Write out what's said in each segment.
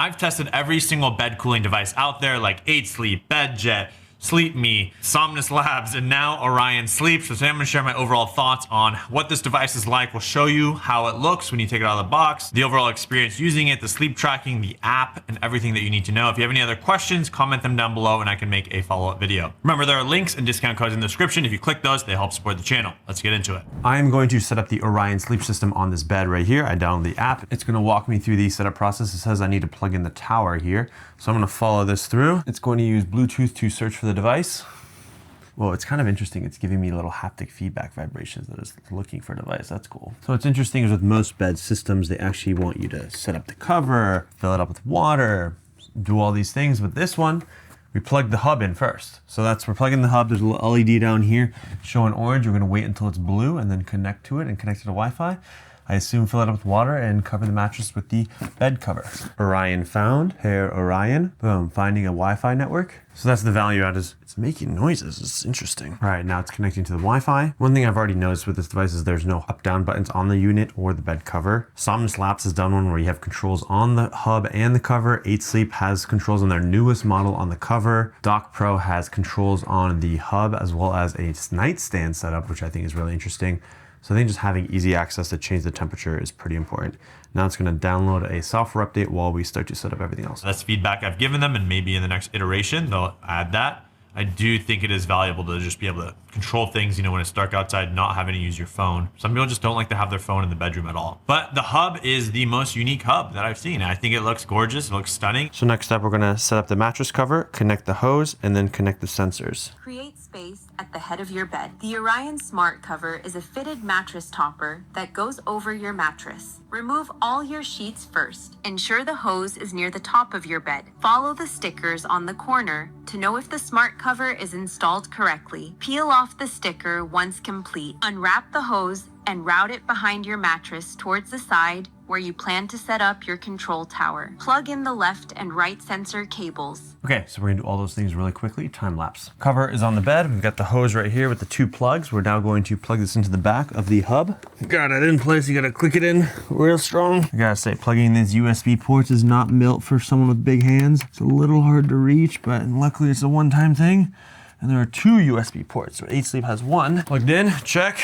I've tested every single bed cooling device out there, like 8 Sleep, BedJet, Sleep Me, Somnus Labs, and now Orion Sleep. So today I'm going to share my overall thoughts on what this device is like. We'll show you how it looks when you take it out of the box, the overall experience using it, the sleep tracking, the app, and everything that you need to know. If you have any other questions, comment them down below and I can make a follow-up video. Remember, there are links and discount codes in the description. If you click those, they help support the channel. Let's get into it. I am going to set up the Orion Sleep system on this bed right here. I downloaded the app. It's going to walk me through the setup process. It says I need to plug in the tower here. So I'm going to follow this through. It's going to use Bluetooth to search for the device. Well, it's kind of interesting. It's giving me little haptic feedback vibrations that is looking for a device. That's cool. So what's interesting is with most bed systems, they actually want you to set up the cover, fill it up with water, do all these things. But this one, we plug the hub in first. So we're plugging the hub. There's a little LED down here showing orange. We're going to wait until it's blue and then connect to it and connect it to Wi-Fi. I assume fill it up with water and cover the mattress with the bed cover. Orion found, pair Orion, boom, finding a Wi-Fi network. So that's the value add is it's making noises. It's interesting. All right, now it's connecting to the Wi-Fi. One thing I've already noticed with this device is there's no up-down buttons on the unit or the bed cover. Somnus Labs has done one where you have controls on the hub and the cover. 8 Sleep has controls on their newest model on the cover. Dock Pro has controls on the hub as well as a nightstand setup, which I think is really interesting. So I think just having easy access to change the temperature is pretty important. Now it's going to download a software update while we start to set up everything else. That's feedback I've given them, and maybe in the next iteration, they'll add that. I do think it is valuable to just be able to control things, when it's dark outside, not having to use your phone. Some people just don't like to have their phone in the bedroom at all. But the hub is the most unique hub that I've seen. I think it looks gorgeous. It looks stunning. So next up, we're going to set up the mattress cover, connect the hose, and then connect the sensors. Create space at the head of your bed. The Orion Smart Cover is a fitted mattress topper that goes over your mattress. Remove all your sheets first. Ensure the hose is near the top of your bed. Follow the stickers on the corner to know if the smart cover is installed correctly. Peel off the sticker once complete. Unwrap the hose and route it behind your mattress towards the side where you plan to set up your control tower. Plug in the left and right sensor cables. Okay, so we're gonna do all those things really quickly, time lapse. Cover is on the bed. We've got the hose right here with the 2 plugs. We're now going to plug this into the back of the hub. Got it in place, you gotta click it in real strong. I gotta say, plugging these USB ports is not built for someone with big hands. It's a little hard to reach, but luckily it's a one-time thing. And there are 2 USB ports, so 8 Sleep has 1. Plugged in, check.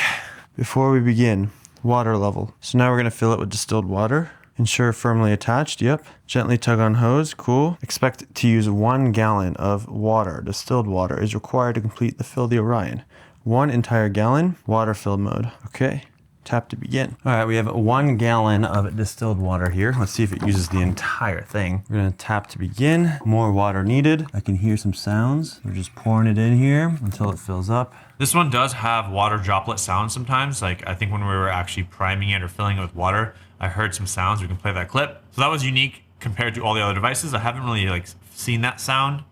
Before we begin, water level. So now we're gonna fill it with distilled water. Ensure firmly attached, yep. Gently tug on hose, cool. Expect to use 1 gallon of water. Distilled water is required to complete the fill the Orion. 1 entire gallon, water fill mode, okay. Tap to begin. All right, we have 1 gallon of distilled water here. Let's see if it uses the entire thing. We're gonna tap to begin. More water needed. I can hear some sounds. We're just pouring it in here until it fills up. This one does have water droplet sounds sometimes. Like I think when we were actually priming it or filling it with water, I heard some sounds. We can play that clip. So that was unique compared to all the other devices. I haven't really seen that sound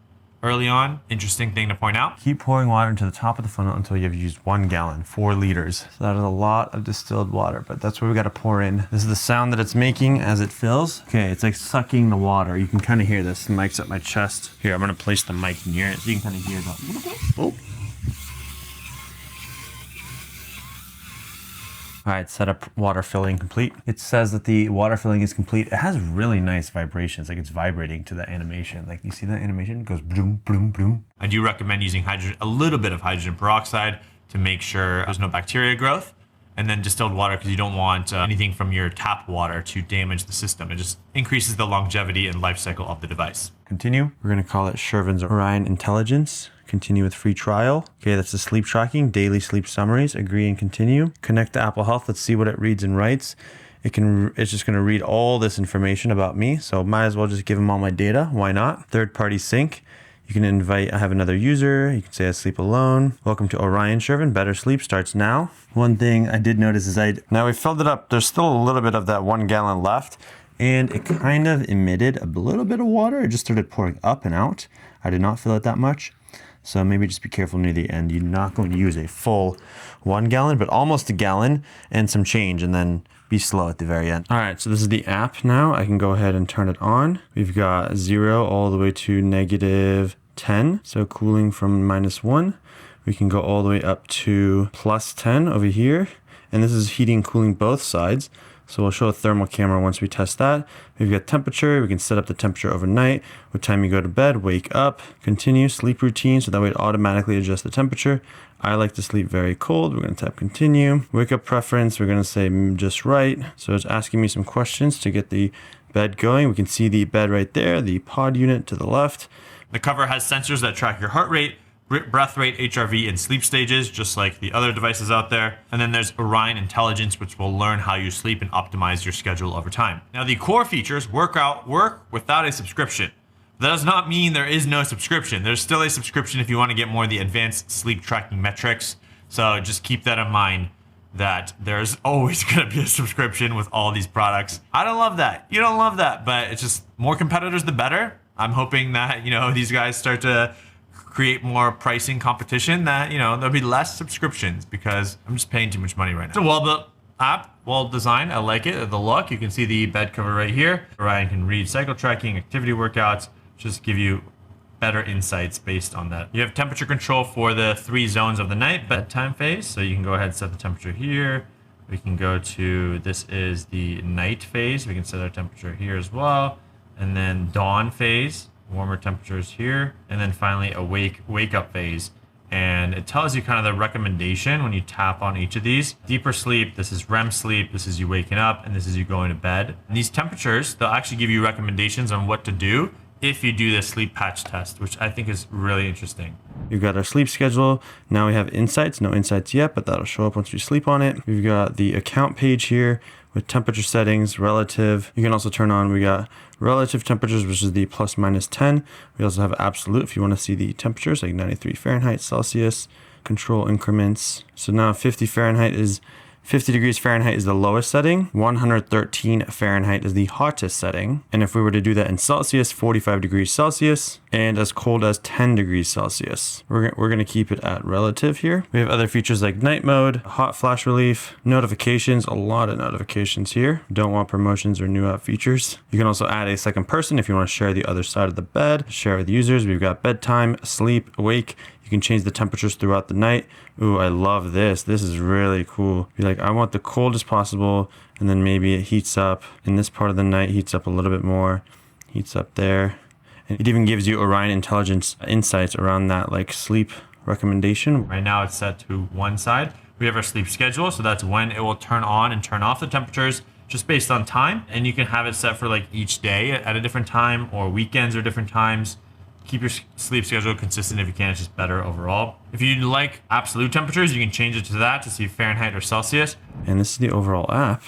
early on. Interesting thing to point out. Keep pouring water into the top of the funnel until you have used 1 gallon, 4 liters. So that is a lot of distilled water, but that's what we got to pour in. This is the sound that it's making as it fills. Okay, it's like sucking the water. You can kind of hear this. The mic's at my chest. Here, I'm going to place the mic near it so you can kind of hear the... Oh. All right, setup water filling complete. It says that the water filling is complete. It has really nice vibrations, like it's vibrating to the animation. Like you see that animation? It goes boom, boom, boom. I do recommend using a little bit of hydrogen peroxide to make sure there's no bacteria growth. And then distilled water because you don't want anything from your tap water to damage the system. It just increases the longevity and life cycle of the device. Continue. We're gonna call it Shervin's Orion Intelligence. Continue with free trial. Okay, that's the sleep tracking, daily sleep summaries. Agree and continue. Connect to Apple Health. Let's see what it reads and writes. It's just gonna read all this information about me. So might as well just give them all my data. Why not? Third-party sync. You can invite, I have another user. You can say I sleep alone. Welcome to Orion, Shervin. Better sleep starts now. One thing I did notice is now we filled it up. There's still a little bit of that 1 gallon left. And it kind of emitted a little bit of water. It just started pouring up and out. I did not fill it that much. So maybe just be careful near the end. You're not going to use a full 1 gallon, but almost a gallon and some change, and then be slow at the very end. All right, so this is the app now. I can go ahead and turn it on. We've got 0 all the way to -10. So cooling from -1. We can go all the way up to +10 over here. And this is heating and cooling both sides. So we'll show a thermal camera once we test that. We've got temperature. We can set up the temperature overnight. What time you go to bed, wake up, continue, sleep routine. So that way it automatically adjusts the temperature. I like to sleep very cold. We're going to tap continue. Wake up preference. We're going to say just right. So it's asking me some questions to get the bed going. We can see the bed right there, the pod unit to the left. The cover has sensors that track your heart rate, breath rate, HRV, and sleep stages, just like the other devices out there. And then there's Orion Intelligence, which will learn how you sleep and optimize your schedule over time. Now, the core features work without a subscription. That does not mean there is no subscription. There's still a subscription if you want to get more of the advanced sleep tracking metrics. So just keep that in mind, that there's always going to be a subscription with all these products. I don't love that. You don't love that, but it's just more competitors, the better. I'm hoping that, these guys start to create more pricing competition, that, there'll be less subscriptions, because I'm just paying too much money right now. It's a well-built app, well designed. I like it. The look, you can see the bed cover right here. Orion can read cycle tracking, activity workouts, just give you better insights based on that. You have temperature control for the 3 zones of the night, bedtime phase. So you can go ahead and set the temperature here. We can go to, this is the night phase. We can set our temperature here as well. And then dawn phase, warmer temperatures here. And then finally a wake up phase. And it tells you kind of the recommendation when you tap on each of these. Deeper sleep, this is REM sleep, this is you waking up, and this is you going to bed. And these temperatures, they'll actually give you recommendations on what to do if you do the sleep patch test, which I think is really interesting. We've got our sleep schedule. Now we have insights. No insights yet, but that'll show up once we sleep on it. We've got the account page here with temperature settings, relative. You can also turn on, we got relative temperatures, which is the plus minus 10. We also have absolute if you want to see the temperatures, like 93 Fahrenheit, Celsius, control increments. So now 50 degrees Fahrenheit is the lowest setting. 113 Fahrenheit is the hottest setting. And if we were to do that in Celsius, 45 degrees Celsius, and as cold as 10 degrees Celsius. We're going to keep it at relative here. We have other features like night mode, hot flash relief, notifications, a lot of notifications here. Don't want promotions or new app features. You can also add a second person if you want to share the other side of the bed, share with users. We've got bedtime, sleep, awake. You can change the temperatures throughout the night. Ooh, I love this. This is really cool. Be like, I want the coldest possible, and then maybe it heats up. In this part of the night, heats up a little bit more, heats up there. And it even gives you Orion Intelligence insights around that, like sleep recommendation. Right now it's set to one side. We have our sleep schedule, so that's when it will turn on and turn off the temperatures just based on time. And you can have it set for like each day at a different time, or weekends or different times. Keep your sleep schedule consistent if you can. It's just better overall. If you like absolute temperatures, you can change it to that to see Fahrenheit or Celsius. And this is the overall app.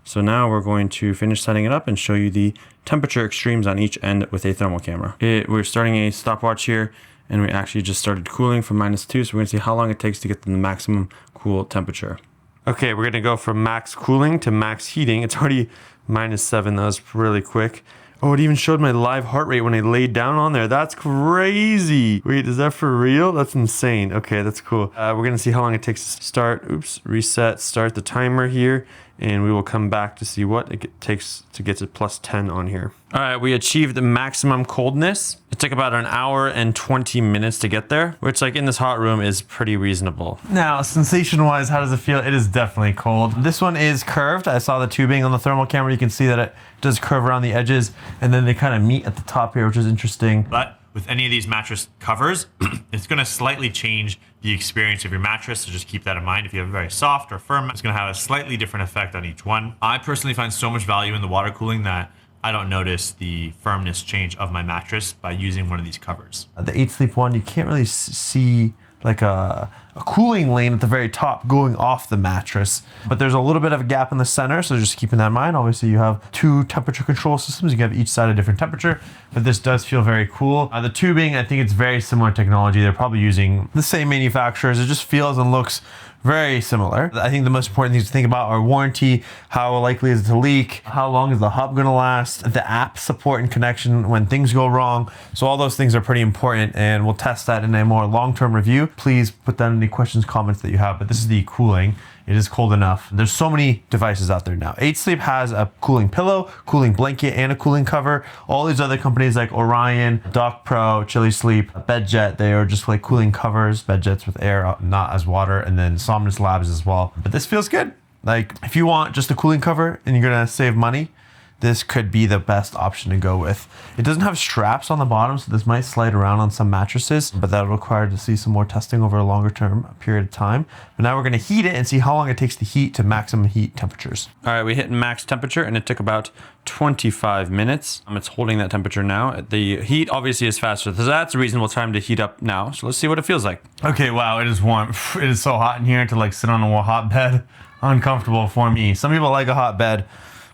So now we're going to finish setting it up and show you the temperature extremes on each end with a thermal camera. We're starting a stopwatch here, and we actually just started cooling from -2. So we're gonna see how long it takes to get to the maximum cool temperature. Okay, we're gonna go from max cooling to max heating. It's already -7, that was really quick. Oh, it even showed my live heart rate when I laid down on there. That's crazy. Wait, is that for real? That's insane. Okay, that's cool. We're gonna see how long it takes to start. Oops, reset, start the timer here. And we will come back to see what it takes to get to +10 on here. All right, we achieved the maximum coldness. It took about an hour and 20 minutes to get there, which like in this hot room is pretty reasonable. Now, sensation-wise, how does it feel? It is definitely cold. This one is curved. I saw the tubing on the thermal camera. You can see that it does curve around the edges, and then they kind of meet at the top here, which is interesting. But with any of these mattress covers, it's going to slightly change the experience of your mattress, so just keep that in mind. If you have a very soft or firm, it's going to have a slightly different effect on each one. I personally find so much value in the water cooling that I don't notice the firmness change of my mattress by using one of these covers. The 8 Sleep one, you can't really see like a cooling lane at the very top going off the mattress, but there's a little bit of a gap in the center, so just keeping that in mind. Obviously you have 2 temperature control systems. You have each side a different temperature, but this does feel very cool. The tubing, I think it's very similar technology. They're probably using the same manufacturers. It just feels and looks very similar. I think the most important things to think about are warranty, how likely is it to leak, how long is the hub gonna last, the app support and connection when things go wrong. So all those things are pretty important, and we'll test that in a more long-term review. Please put down any questions, comments that you have, but this is the cooling. It is cold enough. There's so many devices out there now. 8 Sleep has a cooling pillow, cooling blanket, and a cooling cover. All these other companies like Orion, Doc Pro, Chili Sleep, BedJet, they are just like cooling covers, BedJets with air, not as water, and then Somnus Labs as well. But this feels good. Like if you want just a cooling cover and you're gonna save money, this could be the best option to go with. It doesn't have straps on the bottom, so this might slide around on some mattresses, but that'll require to see some more testing over a longer term period of time. But now we're gonna heat it and see how long it takes to heat to maximum heat temperatures. All right, we hit max temperature and it took about 25 minutes. It's holding that temperature now. The heat obviously is faster, so that's a reasonable time to heat up now. So let's see what it feels like. Okay, wow, it is warm. It is so hot in here to like sit on a hot bed. Uncomfortable for me. Some people like a hot bed,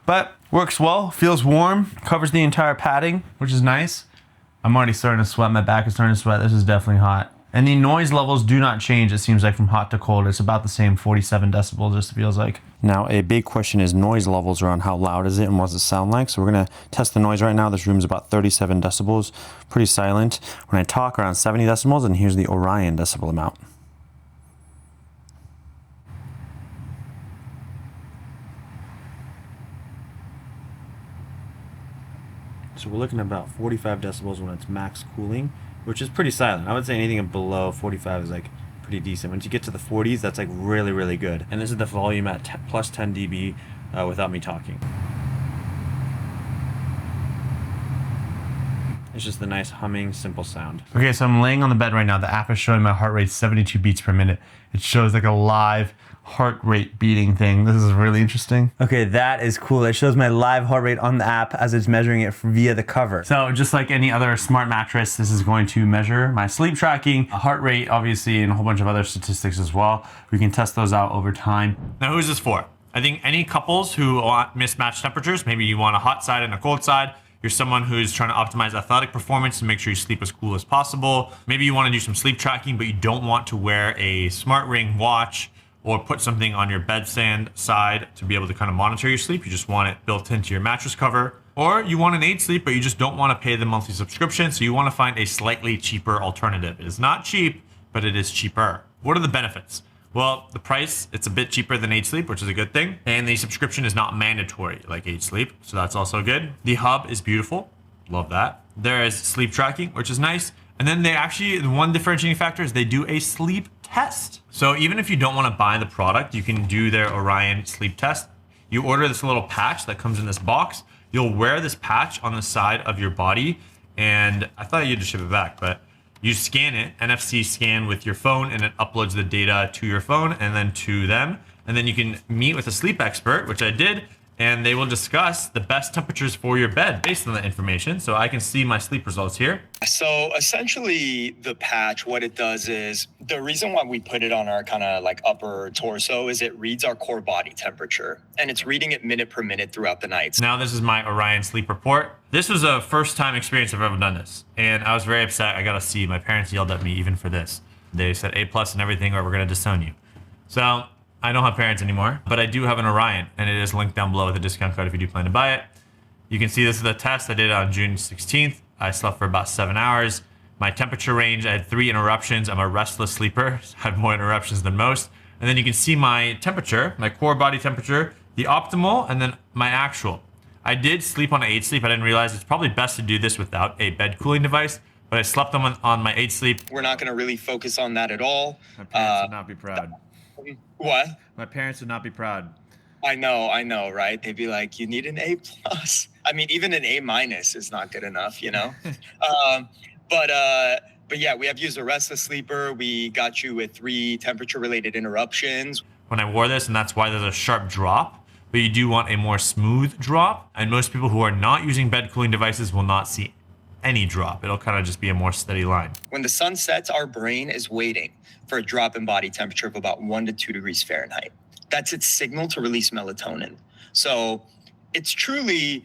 but works well, feels warm, covers the entire padding, which is nice. I'm already starting to sweat, my back is starting to sweat. This is definitely hot. And the noise levels do not change, it seems like, from hot to cold. It's about the same, 47 decibels, just feels like. Now, a big question is noise levels around how loud is it and what does it sound like? So we're gonna test the noise right now. This room is about 37 decibels, pretty silent. When I talk, around 70 decibels, and here's the Orion decibel amount. So we're looking at about 45 decibels when it's max cooling, which is pretty silent. I would say anything below 45 is like pretty decent. Once you get to the 40s, that's like really, really good. And this is the volume at plus 10 dB without me talking. It's just the nice humming, simple sound. Okay, so I'm laying on the bed right now. The app is showing my heart rate 72 beats per minute. It shows like a live heart rate beating thing. This is really interesting. Okay, that is cool. It shows my live heart rate on the app as it's measuring it via the cover. So just like any other smart mattress, this is going to measure my sleep tracking, heart rate, obviously, and a whole bunch of other statistics as well. We can test those out over time. Now, who's this for? I think any couples who want mismatched temperatures, maybe you want a hot side and a cold side. You're someone who's trying to optimize athletic performance and make sure you sleep as cool as possible. Maybe you want to do some sleep tracking, but you don't want to wear a smart ring watch or put something on your bedstand side to be able to kind of monitor your sleep. You just want it built into your mattress cover. Or you want an 8 sleep, but you just don't want to pay the monthly subscription, so you want to find a slightly cheaper alternative. It is not cheap, but it is cheaper. What are the benefits? Well, the price, it's a bit cheaper than 8 sleep, which is a good thing. And the subscription is not mandatory like 8 sleep, so that's also good. The hub is beautiful. Love that. There is sleep tracking, which is nice. And then the one differentiating factor is they do a sleep test. So even if you don't want to buy the product, you can do their Orion sleep test. You order this little patch that comes in this box. You'll wear this patch on the side of your body. And I thought you'd just ship it back, but you scan it, NFC scan with your phone, and it uploads the data to your phone and then to them. And then you can meet with a sleep expert, which I did, and they will discuss the best temperatures for your bed based on the information. So I can see my sleep results here. So essentially the patch, what it does is, the reason why we put it on our kind of like upper torso is it reads our core body temperature, and it's reading it minute per minute throughout the night. Now this is my Orion sleep report. This was a first time experience I've ever done this. And I was very upset. I got a C. My parents yelled at me even for this. They said A+ and everything, or we're gonna disown you. So I don't have parents anymore, but I do have an Orion, and it is linked down below with a discount code if you do plan to buy it. You can see this is the test I did on June 16th. I slept for about 7 hours. My temperature range, I had 3 interruptions. I'm a restless sleeper. I have more interruptions than most. And then you can see my temperature, my core body temperature, the optimal, and then my actual. I did sleep on an 8 sleep. I didn't realize it's probably best to do this without a bed cooling device, but I slept on my 8 sleep. We're not going to really focus on that at all. My parents would not be proud. What? My parents would not be proud. I know, right? They'd be like, you need an A+. I mean, even an A- is not good enough, you know? But yeah, we have used a restless sleeper. We got you with 3 temperature-related interruptions. When I wore this, and that's why there's a sharp drop, but you do want a more smooth drop. And most people who are not using bed cooling devices will not see any drop. It'll kind of just be a more steady line. When the sun sets, our brain is waiting for a drop in body temperature of about 1 to 2 degrees Fahrenheit. That's its signal to release melatonin. So it's truly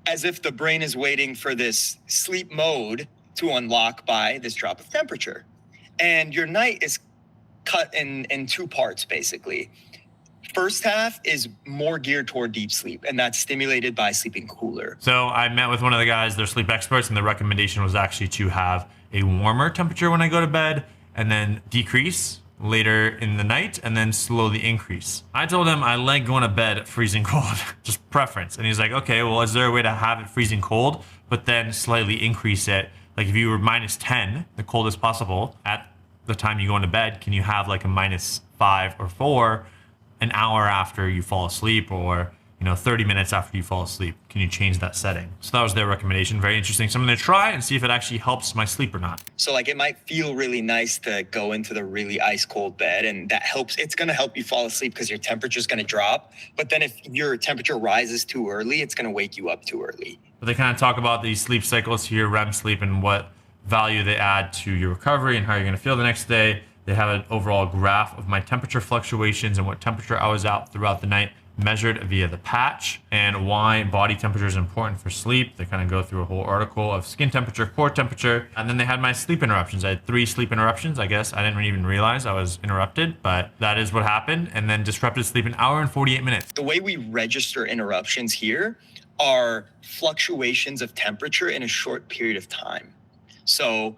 as if the brain is waiting for this sleep mode to unlock by this drop of temperature. And your night is cut in 2 parts, basically. First half is more geared toward deep sleep, and that's stimulated by sleeping cooler. So I met with one of the guys, they're sleep experts, and the recommendation was actually to have a warmer temperature when I go to bed, and then decrease later in the night, and then slowly increase. I told him I like going to bed freezing cold, just preference. And he's like, okay, well, is there a way to have it freezing cold, but then slightly increase it? Like if you were -10, the coldest possible, at the time you go into bed, can you have like a -5 or 4 an hour after you fall asleep, or 30 minutes after you fall asleep? Can you change that setting? So that was their recommendation. Very interesting. So I'm going to try and see if it actually helps my sleep or not. So like it might feel really nice to go into the really ice cold bed, and that helps. It's going to help you fall asleep because your temperature is going to drop. But then if your temperature rises too early, it's going to wake you up too early. But they kind of talk about these sleep cycles here, REM sleep, and what value they add to your recovery and how you're going to feel the next day. They have an overall graph of my temperature fluctuations and what temperature I was at throughout the night, measured via the patch, and why body temperature is important for sleep. They kind of go through a whole article of skin temperature, core temperature, and then they had my sleep interruptions. I had 3 sleep interruptions. I guess I didn't even realize I was interrupted, but that is what happened. And then disrupted sleep an hour and 48 minutes. The way we register interruptions here are fluctuations of temperature in a short period of time. So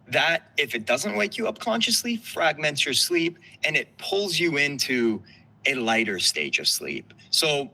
that, if it doesn't wake you up consciously, fragments your sleep, and it pulls you into a lighter stage of sleep. So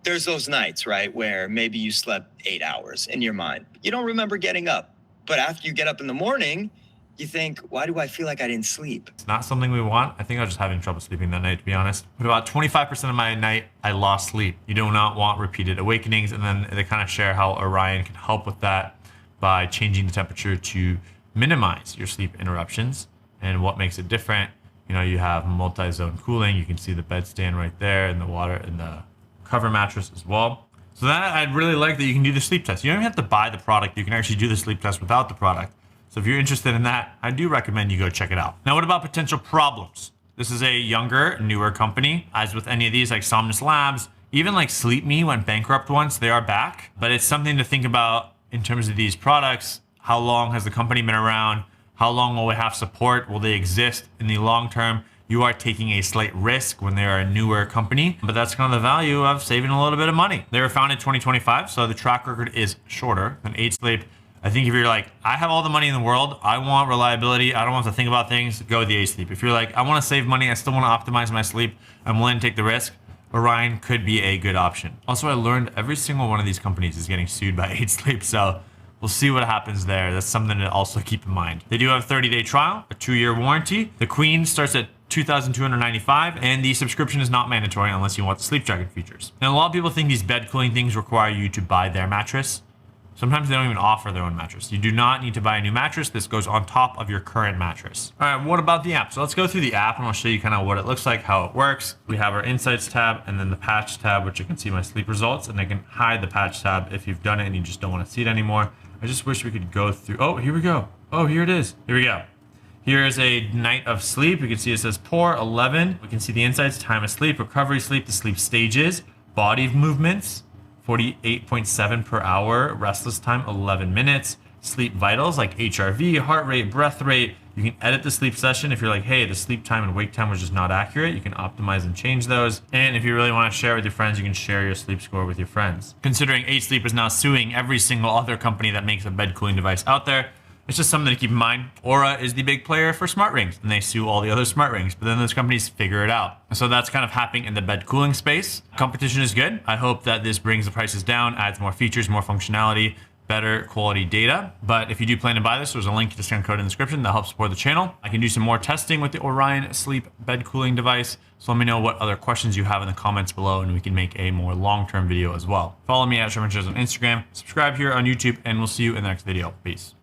there's those nights, right, where maybe you slept 8 hours in your mind. You don't remember getting up. But after you get up in the morning, you think, why do I feel like I didn't sleep? It's not something we want. I think I was just having trouble sleeping that night, to be honest. But about 25% of my night, I lost sleep. You do not want repeated awakenings. And then they kind of share how Orion can help with that by changing the temperature to minimize your sleep interruptions. And what makes it different, you have multi-zone cooling. You can see the bed stand right there, and the water and the cover mattress as well. So that, I really like that you can do the sleep test. You don't even have to buy the product. You can actually do the sleep test without the product. So if you're interested in that, I do recommend you go check it out. Now, what about potential problems? This is a younger, newer company. As with any of these, like Somnus Labs, even like Sleep Me went bankrupt once. They are back, but it's something to think about in terms of these products. How long has the company been around? How long will we have support? Will they exist in the long term? You are taking a slight risk when they are a newer company, but that's kind of the value of saving a little bit of money. They were founded in 2025, so the track record is shorter than 8 Sleep. I think if you're like, I have all the money in the world, I want reliability, I don't want to think about things, go with the 8 Sleep. If you're like, I want to save money, I still want to optimize my sleep, I'm willing to take the risk, Orion could be a good option. Also, I learned every single one of these companies is getting sued by 8 Sleep, so we'll see what happens there. That's something to also keep in mind. They do have a 30-day trial, a 2-year warranty. The Queen starts at $2,295, and the subscription is not mandatory unless you want the sleep tracking features. Now, a lot of people think these bed cooling things require you to buy their mattress. Sometimes they don't even offer their own mattress. You do not need to buy a new mattress. This goes on top of your current mattress. All right, what about the app? So let's go through the app and I'll show you kind of what it looks like, how it works. We have our Insights tab and then the Patch tab, which you can see my sleep results, and I can hide the Patch tab if you've done it and you just don't want to see it anymore. I just wish we could go through. Oh, here we go. Oh, here it is. Here we go. Here is a night of sleep. You can see it says poor 11. We can see the insights, time of sleep, recovery sleep, the sleep stages, body movements, 48.7 per hour, restless time 11 minutes, sleep vitals like HRV, heart rate, breath rate. You can edit the sleep session if you're like, hey, the sleep time and wake time was just not accurate. You can optimize and change those. And if you really want to share with your friends, you can share your sleep score with your friends. Considering 8 Sleep is now suing every single other company that makes a bed cooling device out there, it's just something to keep in mind. Aura is the big player for smart rings, and they sue all the other smart rings, but then those companies figure it out. So that's kind of happening in the bed cooling space. Competition is good. I hope that this brings the prices down, adds more features, more functionality, better quality data. But if you do plan to buy this, there's a link to discount code in the description that helps support the channel. I can do some more testing with the Orion Sleep bed cooling device. So let me know what other questions you have in the comments below, and we can make a more long-term video as well. Follow me at Shervin on Instagram, subscribe here on YouTube, and we'll see you in the next video. Peace.